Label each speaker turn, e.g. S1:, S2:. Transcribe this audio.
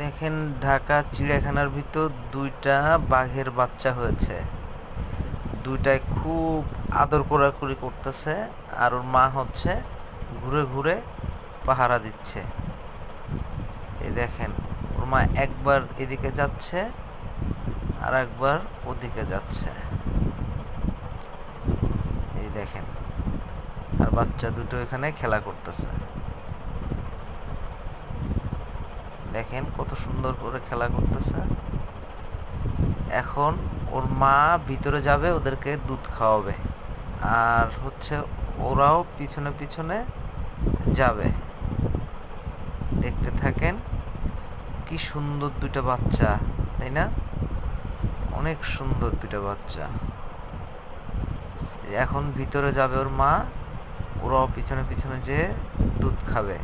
S1: দেখেন ঢাকা চিড়িয়াখানার ভিতর দুইটা বাঘের বাচ্চা হয়েছে। দুইটাই খুব আদর করাকরি করতেছে, আর ওর মা হচ্ছে ঘুরে ঘুরে পাহারা দিচ্ছে। এই দেখেন ওর মা একবার এদিকে যাচ্ছে আর একবার ওদিকে যাচ্ছে। এই দেখেন, আর বাচ্চা দুটো এখানে খেলা করতেছে। দেখেন কত সুন্দর করে খেলা করতেছে। এখন ওর মা ভিতরে যাবে, ওদেরকে দুধ খাওয়াবে, আর হচ্ছে ওরাও পিছনে পিছনে যাবে। দেখতে থাকেন, কি সুন্দর দুইটা বাচ্চা, তাই না? অনেক সুন্দর দুইটা বাচ্চা। এখন ভিতরে যাবে ওর মা, ওরাও পিছনে পিছনে যেয়ে দুধ খাবে।